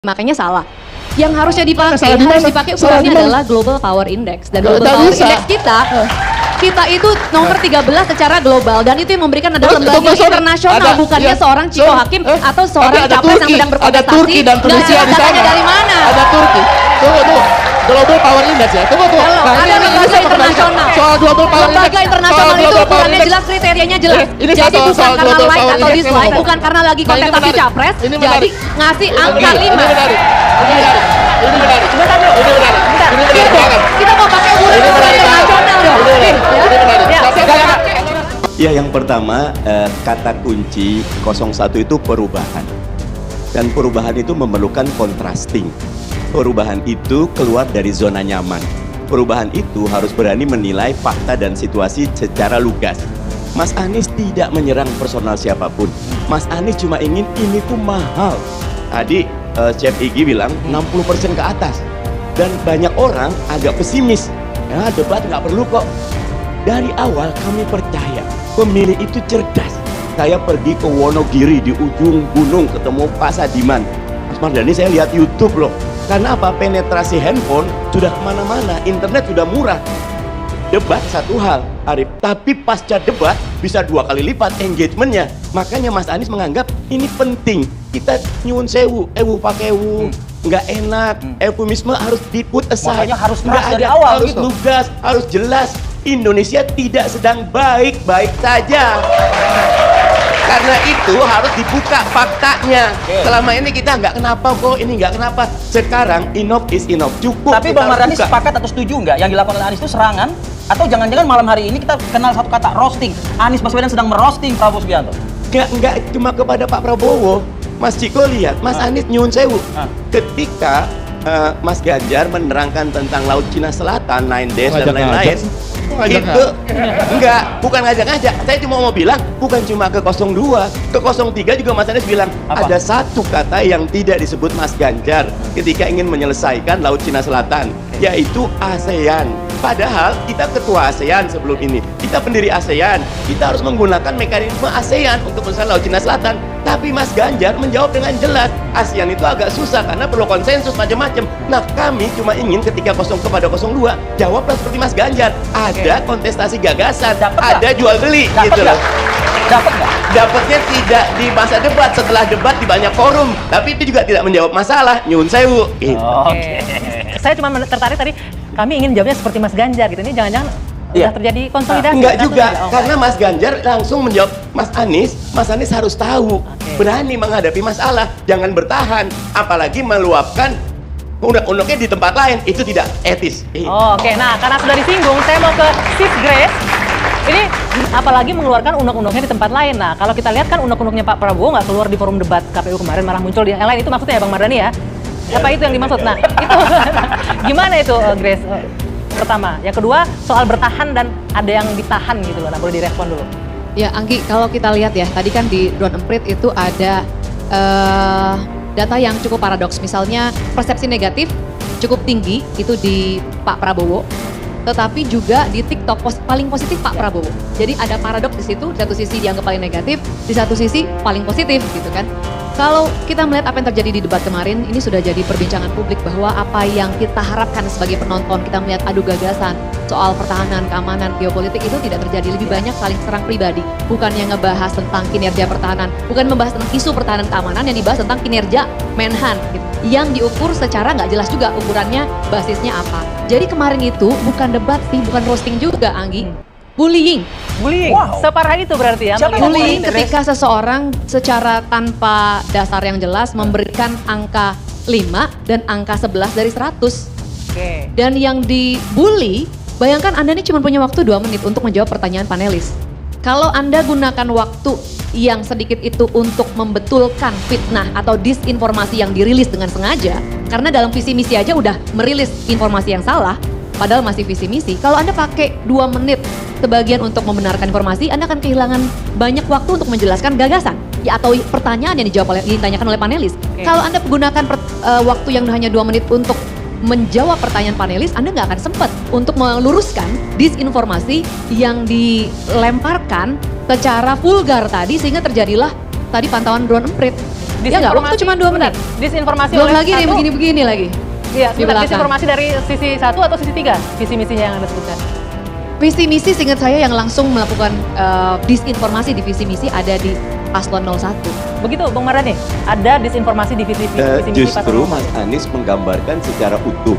Makanya salah. Yang harusnya dipakai, ukurannya adalah Global Power Index. Dan Global Power Index kita itu nomor 13 secara global, dan itu yang memberikan adalah lembaga internasional, bukannya seorang Ciko Hakim atau seorang capres yang sedang berkontestasi. Ada Turki dan Tunisia di sana. Dari mana? Ada Turki. Tunggu. Global Power Index ya. Tunggu. Ada lembaga internasional. Soal Global Power Index. Lembaga internasional itu ukurannya jelas, kriterianya jelas. Jadi bukan karena like atau dislike, bukan karena lagi kontestasi capres, jadi ngasih angka 5. Ini menarik. Kita mau pakai ukuran internasional dong. Ya, yang pertama kata kunci 01 itu perubahan. Dan perubahan itu memerlukan contrasting. Perubahan itu keluar dari zona nyaman. Perubahan itu harus berani menilai fakta dan situasi secara lugas. Mas Anies tidak menyerang personal siapapun. Mas Anies cuma ingin ini tuh mahal. Tadi Chef Iggy bilang 60% ke atas. Dan banyak orang agak pesimis. Ya, debat nggak perlu kok. Dari awal kami percaya pemilih itu cerdas. Saya pergi ke Wonogiri di ujung gunung ketemu Pak Sadiman. Mas Mardhani, saya lihat YouTube loh. Karena apa? Penetrasi handphone sudah kemana-mana, internet sudah murah. Debat satu hal, Arif, tapi pasca debat bisa 2 kali lipat engagementnya. Makanya Mas Anies menganggap ini penting. Kita nyuwun sewu, nggak enak, eufemisme harus di-put aside. Makanya harus nggak keras dari ada, awal harus gitu. lugas, harus jelas. Indonesia tidak sedang baik-baik saja. Karena itu harus dibuka faktanya. Selama ini kita nggak kenapa kok, ini nggak kenapa. Sekarang enough is enough, cukup. Tapi Bang Mardhani sepakat atau setuju nggak yang dilakukan oleh Anies itu serangan? Atau jangan-jangan malam hari ini kita kenal satu kata, roasting. Anies Baswedan sedang merosting Prabowo Subianto. Nggak cuma kepada Pak Prabowo. Mas Ciko lihat, Mas Anies nyuwun sewu. Ketika Mas Ganjar menerangkan tentang Laut Cina Selatan, 9 days dan lain-lain, itu bukan ngajak-ngajak. Saya cuma mau bilang, bukan cuma ke 02, ke 03 juga Mas Anies bilang ada satu kata yang tidak disebut Mas Ganjar ketika ingin menyelesaikan Laut Cina Selatan, yaitu ASEAN. Padahal kita ketua ASEAN sebelum ini, kita pendiri ASEAN, kita harus menggunakan mekanisme ASEAN untuk menyelesaikan Laut Cina Selatan. Tapi Mas Ganjar menjawab dengan jelas, ASEAN itu agak susah karena perlu konsensus macam-macam. Nah, kami cuma ingin ketika 0 kepada 02 jawablah seperti Mas Ganjar, ada kontestasi gagasan, ada jual beli gitu loh. Dapat nggak? Dapatnya tidak di masa debat, setelah debat di banyak forum, tapi itu juga tidak menjawab masalah. Nyun sewu. Saya cuma tertarik tadi, kami ingin jawabnya seperti Mas Ganjar gitu. Ini jangan-jangan sudah terjadi konsolidasi. Enggak juga, karena Mas Ganjar langsung menjawab Mas Anies harus tahu, berani menghadapi masalah, jangan bertahan, apalagi meluapkan unek-uneknya di tempat lain, itu tidak etis. Oke, nah karena sudah disinggung, saya mau ke Sis Grace. Ini apalagi mengeluarkan unek-uneknya di tempat lain. Nah, kalau kita lihat kan unek-uneknya Pak Prabowo nggak keluar di forum debat KPU kemarin, malah muncul di yang lain. Itu maksudnya ya Bang Mardhani ya? Apa itu yang dimaksud? Nah, itu gimana itu Grace? Pertama, yang kedua soal bertahan dan ada yang ditahan gitu loh. Nah, boleh direspon dulu. Ya, Anggi, kalau kita lihat ya, tadi kan di Drone Emprit itu ada data yang cukup paradoks. Misalnya persepsi negatif cukup tinggi itu di Pak Prabowo, tetapi juga di TikTok paling positif Pak Prabowo. Jadi ada paradoks di situ, di satu sisi dianggap paling negatif, di satu sisi paling positif gitu kan. Kalau kita melihat apa yang terjadi di debat kemarin, ini sudah jadi perbincangan publik bahwa apa yang kita harapkan sebagai penonton, kita melihat adu gagasan soal pertahanan, keamanan, geopolitik itu tidak terjadi. Lebih banyak saling serang pribadi, bukan yang ngebahas tentang kinerja pertahanan, bukan membahas tentang isu pertahanan keamanan, yang dibahas tentang kinerja Menhan gitu. Yang diukur secara nggak jelas juga ukurannya, basisnya apa. Jadi kemarin itu bukan debat sih, bukan roasting juga Anggi. Bullying. Wow. Separah itu berarti ya? Bullying ketika seseorang secara tanpa dasar yang jelas memberikan angka 5 dan angka 11 dari 100. Dan yang dibully, bayangkan Anda ini cuma punya waktu 2 menit untuk menjawab pertanyaan panelis. Kalau Anda gunakan waktu yang sedikit itu untuk membetulkan fitnah atau disinformasi yang dirilis dengan sengaja, karena dalam visi misi aja udah merilis informasi yang salah, padahal masih visi misi. Kalau Anda pakai 2 menit sebagian untuk membenarkan informasi, Anda akan kehilangan banyak waktu untuk menjelaskan gagasan ya, atau pertanyaan yang ditanyakan oleh panelis. Kalau Anda menggunakan waktu yang hanya 2 menit untuk menjawab pertanyaan panelis, Anda nggak akan sempat untuk meluruskan disinformasi yang dilemparkan secara vulgar tadi, sehingga terjadilah tadi pantauan Drone Emprit. Ya nggak, waktu cuma 2 menit. Disinformasi Belum oleh lagi nih satu. begini-begini lagi. Iya, Di sebentar, belakang. disinformasi dari sisi 1 atau sisi 3? Visi misinya yang Anda sebutkan. Visi misi seingat saya yang langsung melakukan disinformasi di visi misi ada di Paslon 01. Begitu Bang Mardhani, ada disinformasi di visi misi Justru Paslon Mas Anies menggambarkan secara utuh.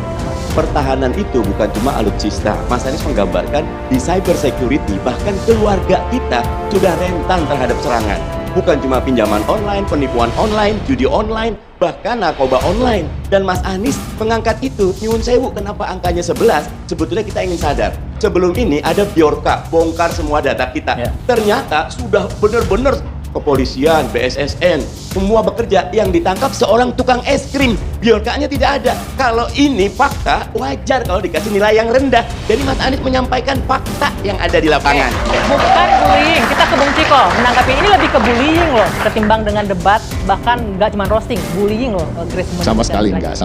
Pertahanan itu bukan cuma alutsista. Mas Anies menggambarkan di cyber security, bahkan keluarga kita sudah rentan terhadap serangan. Bukan cuma pinjaman online, penipuan online, judi online, bahkan narkoba online. Dan Mas Anies mengangkat itu. Nyuwun sewu, kenapa angkanya 11? Sebetulnya kita ingin sadar. Sebelum ini ada Bjorka, bongkar semua data kita. Ya. Ternyata sudah benar-benar kepolisian, BSSN, semua bekerja. Yang ditangkap seorang tukang es krim. Bjorkanya tidak ada. Kalau ini fakta, wajar kalau dikasih nilai yang rendah. Jadi Mas Anies menyampaikan fakta yang ada di lapangan. Bukan bullying, kita ke Bung Ciko menanggapi ini lebih ke bullying loh ketimbang dengan debat, bahkan nggak cuma roasting, bullying loh Grace. Sama sekali enggak.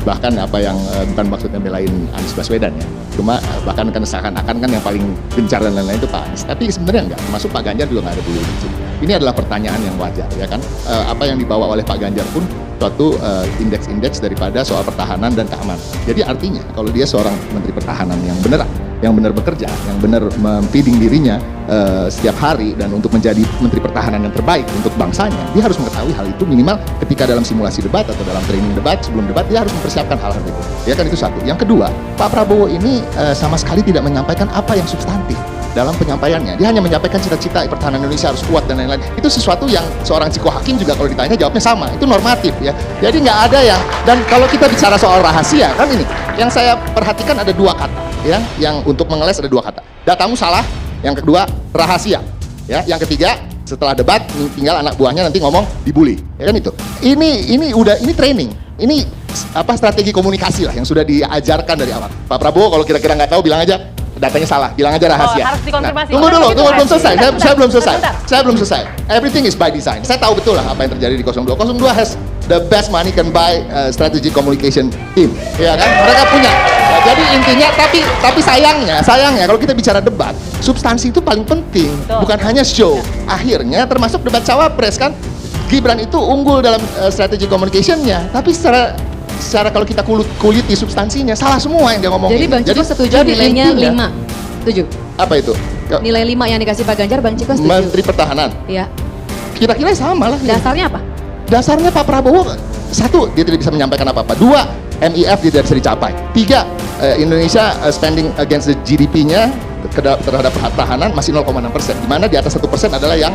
Bahkan apa yang bukan maksudnya belain Anies Baswedan ya. Cuma bahkan kan seakan-akan kan yang paling gencar dan lain-lain itu Pak Anies. Tapi sebenarnya enggak, termasuk Pak Ganjar juga nggak ada bullying di situ. Ini adalah pertanyaan yang wajar ya kan. Apa yang dibawa oleh Pak Ganjar pun suatu indeks-indeks daripada soal pertahanan dan keamanan. Jadi artinya kalau dia seorang Menteri Pertahanan yang benar bekerja, yang benar memfeeding dirinya setiap hari dan untuk menjadi Menteri Pertahanan yang terbaik untuk bangsanya, dia harus mengetahui hal itu minimal ketika dalam simulasi debat atau dalam training debat, sebelum debat dia harus mempersiapkan hal-hal itu. Ya kan itu satu. Yang kedua, Pak Prabowo ini sama sekali tidak menyampaikan apa yang substantif dalam penyampaiannya. Dia hanya menyampaikan cita-cita pertahanan Indonesia harus kuat dan lain-lain. Itu sesuatu yang seorang Ciko Hakim juga kalau ditanya jawabnya sama. Itu normatif ya. Jadi nggak ada yang, dan kalau kita bicara soal rahasia kan ini, yang saya perhatikan ada 2 kata ya, yang untuk mengeles ada 2 kata. Datamu salah, yang kedua rahasia. Ya, yang ketiga setelah debat tinggal anak buahnya nanti ngomong dibully. Ya kan itu. Ini training. Ini apa strategi komunikasi lah yang sudah diajarkan dari awal. Pak Prabowo kalau kira-kira nggak tahu bilang aja datanya salah, bilang aja rahasia. harus dikonfirmasi. Tunggu dulu, Itu belum selesai. rahasia. Saya belum selesai. Sebentar. Saya belum selesai. Everything is by design. Saya tahu betul lah apa yang terjadi di 02. 02 has the best money can buy strategic communication team. Ya kan? Mereka punya. Ya, jadi intinya tapi sayangnya kalau kita bicara debat, substansi itu paling penting, Betul. bukan hanya show. Akhirnya termasuk debat cawapres kan, Gibran itu unggul dalam strategic communication-nya, tapi secara kalau kita kuliti substansinya salah semua yang dia ngomongin. Jadi Bang Ciko setuju nilainya 5. Setuju? Apa itu? Nilai 5 yang dikasih Pak Ganjar, Bang Ciko setuju? Menteri Pertahanan. Iya. Kira-kira sama lah. Dasarnya apa? Dasarnya Pak Prabowo, 1, dia tidak bisa menyampaikan apa-apa. 2, MIF dia tidak bisa dicapai. 3, Indonesia spending against the GDP-nya terhadap pertahanan masih 0,6%. Di mana di atas 1% adalah yang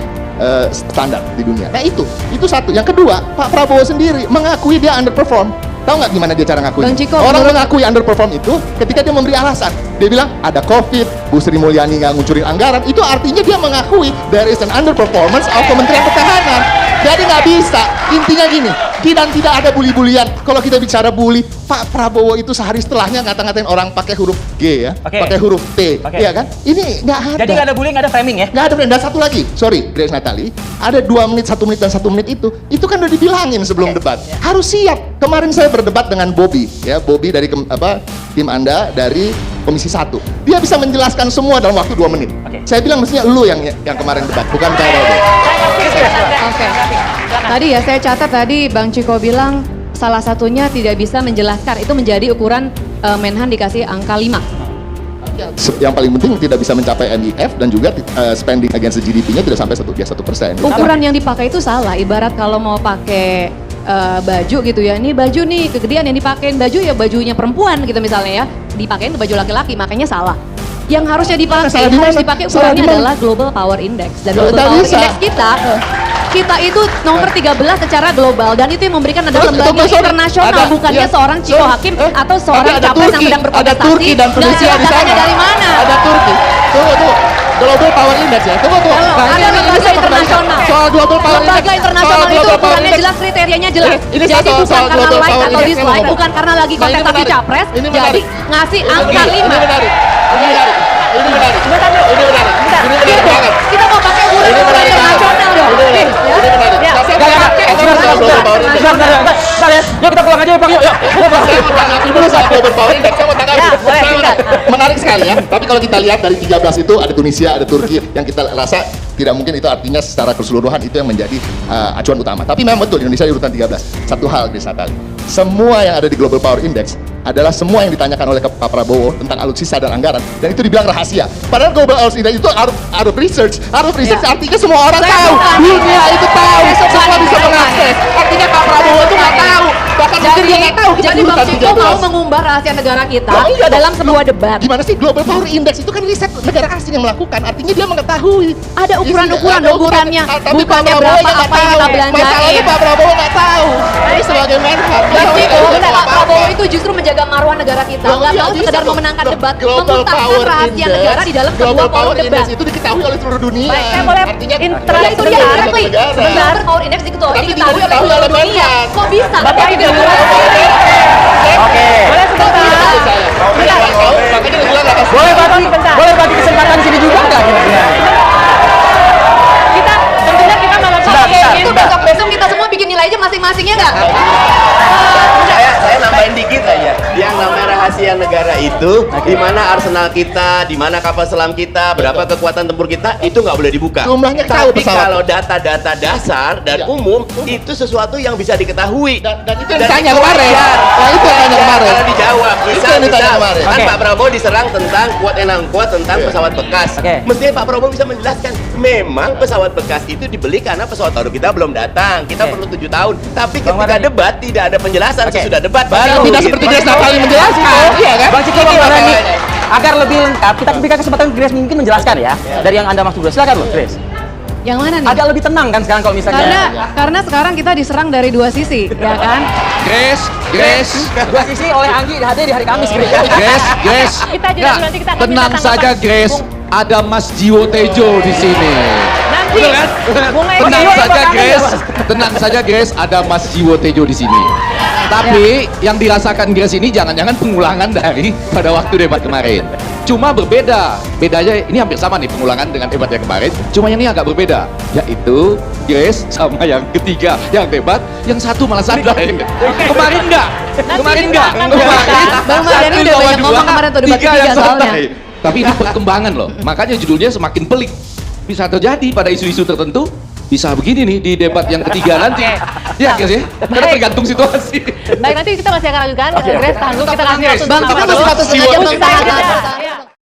standar di dunia. Nah itu 1. Yang kedua, Pak Prabowo sendiri mengakui dia underperform. Tahu nggak gimana dia cara ngakuin? Bang Ciko, Orang mengakui underperform itu ketika dia memberi alasan. Dia bilang ada COVID, Bu Sri Mulyani nggak ngucurin anggaran. Itu artinya dia mengakui there is an underperformance of Kementerian Pertahanan. Jadi nggak bisa. Intinya gini, dan tidak ada bully-bulian. Kalau kita bicara bully, Pak Prabowo itu sehari setelahnya ngata-ngatain orang pakai huruf G ya, Oke. pakai huruf T, Oke. iya kan? Ini nggak ada. Jadi nggak ada bullying, nggak ada framing ya? Nggak ada, dan satu lagi, sorry Grace Natali, ada 2 menit, 1 menit dan 1 menit itu kan udah dibilangin sebelum debat. Harus siap. Kemarin saya berdebat dengan Bobby, ya Bobby dari tim Anda dari Komisi 1. Dia bisa menjelaskan semua dalam waktu 2 menit. Oke. Saya bilang mestinya lu yang kemarin debat, bukan Kak Rodo. Oke. Tadi ya saya catat tadi Bang Ciko bilang salah satunya tidak bisa menjelaskan. Itu menjadi ukuran Menhan dikasih angka 5. Yang paling penting tidak bisa mencapai MIF dan juga spending against the GDP-nya tidak sampai 1%. Ukuran yang dipakai itu salah. Ibarat kalau mau pakai baju gitu ya. Ini baju nih kegedean yang dipakein baju ya bajunya perempuan gitu misalnya ya. Dipakein baju laki-laki makanya salah. Yang harusnya dipakai Salah di harus mana? dipakai Salah ukurannya di mana? adalah Global Power Index. Dan Nggak Global Power bisa. Index kita itu nomor 13 secara global dan itu yang memberikan adalah Tunggu, lembaga sorry. internasional Ada- bukannya ya. seorang Ciko Sorry. Hakim atau seorang Tapi ada capres yang Turki, sedang berkontestasi. ada Turki dan Nggak Tunisia jelas di sana. datanya dari mana? Ada Turki. Tunggu. Global Power Index ya. Tunggu. Halo, Nah, ada ini lembaga saya mau kembalikan. internasional. Soal Global Power Index. Lembaga internasional Soal itu Global Power ukurannya Index. jelas, kriterianya jelas. Ini Jadi soal bukan karena Global like Power atau Index saya mau dislike, ngomong. bukan karena lagi Nah, ini kontestasi menarik. capres, Ini jadi menarik. ngasih Ini angka menarik. 5. Ini menarik. Ini menarik. Bentar dulu. Ini menarik. Bentar. Ini menarik banget. Kita mau pakai ukuran Ini menarik banget. internasional dong. Ini menarik. Ya. Ini menarik. Ya. Nah, saya Nggak, mau nggak, pakai nggak, Global nggak, Power nggak, Index. Bentar ya, yuk kita pulang aja ya Bang, yuk. Saya mau tanggapi dulu soal Global Power Index. Saya mau tanggapi. Ya, boleh, Saya mau singkat. tanggapi. Menarik sekali. sekali ya. Tapi kalau kita lihat dari 13 itu ada Tunisia, ada Turki yang kita rasa tidak mungkin itu artinya secara keseluruhan itu yang menjadi acuan utama. Tapi memang betul Indonesia di urutan 13. Satu hal bisa kali. Semua yang ada di Global Power Index adalah semua yang ditanyakan oleh Pak Prabowo tentang alutsista dan anggaran, dan itu dibilang rahasia. Padahal Global Power Index itu out of research. Out of research artinya semua orang tahu. Dunia itu tahu. Semua bisa mengakses. Artinya Pak Prabowo itu nggak tahu. Bahkan mungkin dia nggak tahu kita Jadi di Bang urutan Ciko mau 13. mengumbar rahasia negara kita Oh, iya dong. dalam sebuah debat. Gimana sih Global Power Index itu kan riset negara asing yang melakukan, artinya dia mengetahui. Ada ukuran-ukuran dong, bukannya Tapi Pak bukannya Prabowo berapa nggak apa yang tahu. kita belanjain. Masalahnya Pak Prabowo nggak tahu. Ini sebagai Menhan. Bang Ciko, Dia Pak Prabowo itu justru menjaga marwah negara kita. Loh, Nggak iya, mau bisa sekedar dong. memenangkan debat, Global memutarkan Power rahasia Index, negara di dalam Global sebuah Power forum Index debat. itu diketahui oleh seluruh dunia. Baik, saya boleh Artinya interaksi Nah, itu dia negara. exactly. Sebentar, Power Index diketahui Tapi diketahui oleh tidak seluruh diketahui oleh dunia. Menhan. Kok bisa? Bapak Tapi Ibu. Oke. Boleh sebentar. Makanya dia bilang nggak tahu. Boleh bagi kesempatan di sini juga nggak kira-kira? Kita tentunya kita malam Sebentar, ini sebentar. Itu besok-besok kita semua bikin nilai aja masing-masing ya nggak? Saya nambahin dikit aja. Yang namanya rahasia negara itu, di mana arsenal kita, di mana kapal selam kita, berapa kekuatan tempur kita, itu nggak boleh dibuka. Jumlahnya tahu Tapi pesawat. kalau data-data dasar dan Ya. umum, itu sesuatu yang bisa diketahui. Dan itu yang Dan ditanya itu kemarin. wajar. Nah, itu yang ditanya kemarin. Kalau dijawab, Itu misal, yang ditanya misal, kemarin. kan Oke. Pak Prabowo diserang tentang quote and unquote tentang Iya. pesawat bekas. Oke. Mestinya Pak Prabowo bisa menjelaskan, memang pesawat bekas itu dibeli karena pesawat baru kita belum datang. Kita Oke. perlu 7 tahun. Tapi Bang ketika Mardhani. debat tidak ada penjelasan. Oke. Sesudah debat Baru Tidak gitu. seperti Grace Natali menjelaskan. Iya kan? Bang Ciko, Bang Mardhani, agar lebih lengkap, kita berikan kesempatan Grace mungkin menjelaskan ya dari yang Anda maksud dulu. Silakan loh, Grace. Yang mana nih? Agak lebih tenang kan sekarang kalau misalnya. Karena sekarang kita diserang dari dua sisi, ya kan? Grace, Dua sisi oleh Anggi hadir di hari Kamis, Grace. Grace. Kita jeda Nggak, dulu, nanti kita akan tenang minta saja tanggapan. Grace, ada Mas Jiwo Tejo di sini. Nanti Betul kan? Bunga Tenang Eko saja bakal Grace, menjawab. tenang saja Grace, ada Mas Jiwo Tejo di sini. Tapi yang dirasakan Grace ini jangan-jangan pengulangan dari pada waktu debat kemarin. Cuma berbeda, bedanya ini hampir sama nih pengulangan dengan debat yang kemarin. Cuma yang ini agak berbeda, yaitu Grace sama yang ketiga yang debat, yang satu malah santai. Kemarin enggak, kemarin kita enggak, akan kemarin bahas. Bang Mardhani satu udah sama banyak dua, ngomong kemarin tuh debat tiga ketiga yang soalnya. santai. Tapi ini perkembangan loh, makanya judulnya semakin pelik. Bisa terjadi pada isu-isu tertentu, bisa begini nih di debat yang ketiga nanti. Ya, guys ya. Karena Baik. tergantung situasi. Baik, nanti kita masih akan lanjutkan. Grace, tahan dulu, kita kasih waktu Bang, bersama kita masih dulu. satu setengah jam, Bang. Usai Tahan, jeda. tahan.